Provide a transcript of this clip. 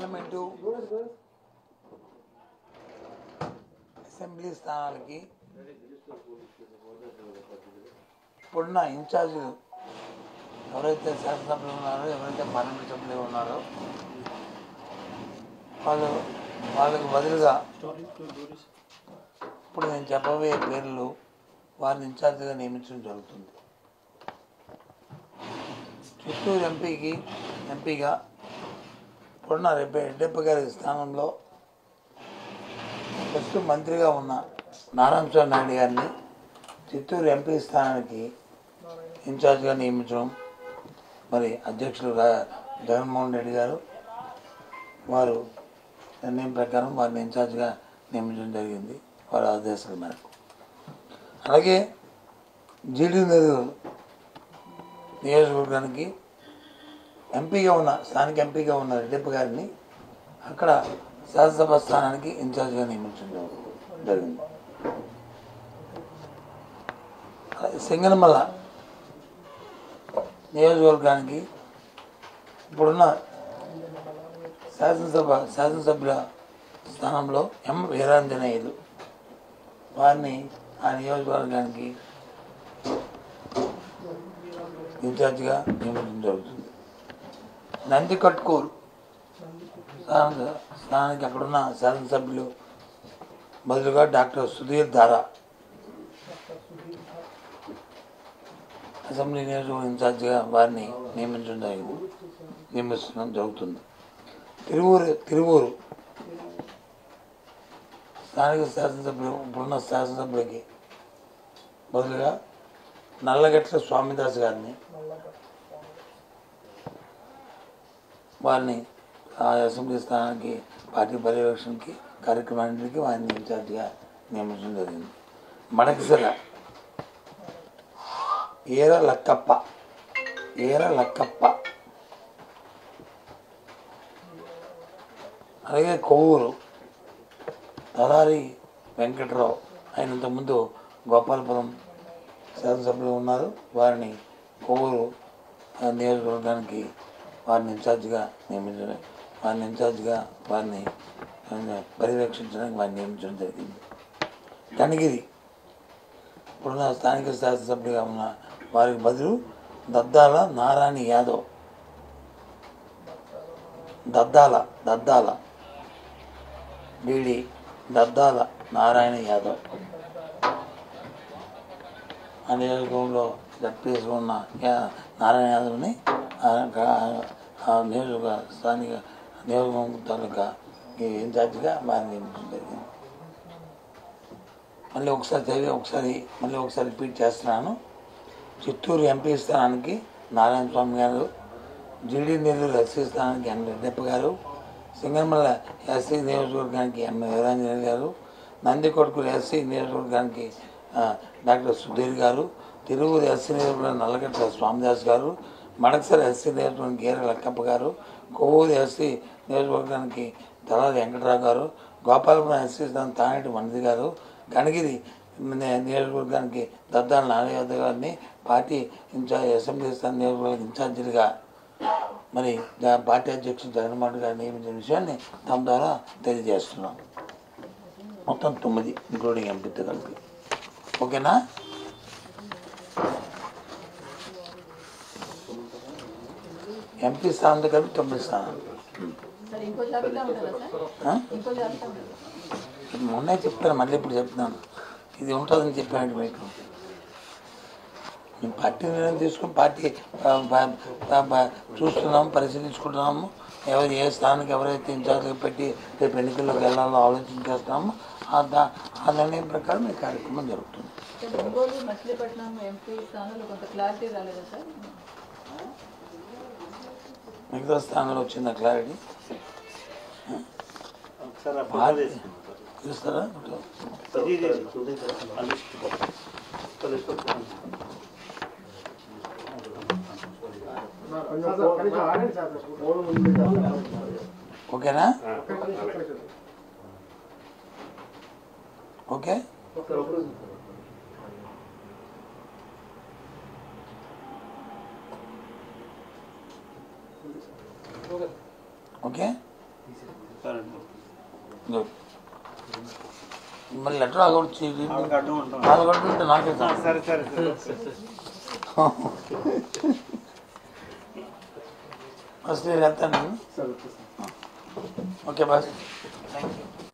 Parliament assembly స్థానాలకి ఇప్పుడున్న ఇన్ఛార్జీలు ఎవరైతే శాసనసభ్యులు ఉన్నారో, ఎవరైతే పార్లమెంట్ సభ్యులు ఉన్నారో వాళ్ళకి బదులుగా ఇప్పుడు నేను చెప్పబోయే పేర్లు వారిని ఇన్ఛార్జిగా నియమించడం జరుగుతుంది. చిత్తూరు ఎంపీగా ఇప్పుడున్న రెడ్డప్ప గారి స్థానంలో ప్రస్తుతం మంత్రిగా ఉన్న నారాయణ నాయుడు గారిని చిత్తూరు ఎంపీ స్థానానికి ఇన్ఛార్జిగా నియమించడం మరి అధ్యక్షులు జగన్మోహన్ రెడ్డి గారు వారు నిర్ణయం ప్రకారం వారిని ఇన్ఛార్జిగా నియమించడం జరిగింది వారి ఆదేశాల మేరకు. అలాగే జీడీ నియోజకవర్గానికి స్థానిక ఎంపీగా ఉన్న రెడ్డప్ప గారిని అక్కడ శాసనసభ స్థానానికి ఇన్ఛార్జిగా నియమించడం జరిగింది. సింగనమల నియోజకవర్గానికి ఇప్పుడున్న శాసనసభ్యుల స్థానంలో ఎం వీరాంజనేయులు వారిని ఆ నియోజకవర్గానికి ఇన్ఛార్జిగా నియమించడం జరుగుతుంది. నందికొట్కూరు స్థానానికి అక్కడున్న శాసనసభ్యులు బదులుగా డాక్టర్ సుధీర్ దారా అసెంబ్లీ నియోజకవర్గం ఇన్ఛార్జిగా వారిని నియమించడం జరుగుతుంది. తిరువూరు స్థానిక శాసనసభ్యులు ఇప్పుడున్న శాసనసభ్యులకి బదులుగా నల్లగట్ల స్వామిదాస్ గారిని వారిని ఆ అసెంబ్లీ స్థానానికి పార్టీ పర్యవేక్షణకి కార్యక్రమానికి వారిని ఇన్ఛార్జిగా నియమించడం జరిగింది. మడకసిర ఏర లక్కప్ప అలాగే కొవ్వూరు తలారి వెంకట్రావు అయినంతకుముందు గోపాలపురం శాసనసభ్యులు ఉన్నారు. వారిని కొవ్వూరు నియోజకవర్గానికి వారిని ఇన్ఛార్జిగా వారిని పర్యవేక్షించడానికి వారిని నియమించడం జరిగింది. కనిగిరి ఇప్పుడున్న స్థానిక శాసనసభ్యులుగా ఉన్న వారికి బదులు దద్దాల నారాయణ యాదవ్ దద్దాల నారాయణ యాదవ్ ఆ నియోజకవర్గంలో జడ్పీఎస్లో ఉన్న నారాయణ యాదవ్ని స్థానిక నియోజకవర్గం తాలూకా ఇన్ఛార్జిగా వారిని నియమించడం జరిగింది. మళ్ళీ ఒకసారి రిపీట్ చేస్తున్నాను. చిత్తూరు ఎంపీ స్థానానికి నారాయణ స్వామి గారు, జీడీ నెల్లూరు ఎస్సీ స్థానానికి ఎం రెడ్డప్ప గారు, సింగనమల ఎస్సీ నియోజకవర్గానికి ఎం వీరాంజనేయులు గారు, నందికొట్కూరు ఎస్సీ నియోజకవర్గానికి డాక్టర్ సుధీర్ గారు, తిరువూరు ఎస్సీ నియోజకవర్గం నల్లగట్ల స్వామిదాస్ గారు, మడకసిర ఎస్సీ నియోజకవర్గానికి ఏర లక్కప్ప గారు, కొవ్వూరు ఎస్సీ నియోజకవర్గానికి తలారి వెంకటరావు గారు, గోపాలపురం ఎస్సీ స్థానం తానేటి మనిది గారు, కనగిరి నియోజకవర్గానికి దద్దాల నారాయణ గారిని పార్టీ అసెంబ్లీ స్థాన నియోజకవర్గ ఇన్ఛార్జీలుగా మరి పార్టీ అధ్యక్షుడు జగన్మోహన్ గారు నియమించిన విషయాన్ని తమ ద్వారా తెలియజేస్తున్నాం. మొత్తం 9 ఇంక్లూడింగ్ ఎంపీతో కలిపి. ఓకేనా? ఎంపీ స్థానంతో కలిపి 9 స్థానాలు. మొన్నే చెప్తాను, మళ్ళీ ఇప్పుడు చెప్తున్నాను. ఇది ఉంటుందని చెప్పానండి మీకు. మేము పార్టీ నిర్ణయం తీసుకుని పార్టీ చూస్తున్నాము, పరిశీలించుకుంటున్నాము. ఏ స్థానానికి ఎవరైతే ఇన్ఛార్జ్గా పెట్టి రేపు ఎన్నికల్లోకి వెళ్ళాలో ఆలోచించేస్తామో ఆ నిర్ణయం ప్రకారం ఈ కార్యక్రమం జరుగుతుంది. మిగతా స్థానంలో వచ్చిందా క్లారిటీ? చూస్తారా? ఓకేనా? ఓకే. ఓకే. గుడ్. మళ్ళీ లెటర్ ఆగొచ్చి ఆగొట్టుంటే నాకే ఫస్ట్ నేను వెళ్తాను. Okay boss, thank you.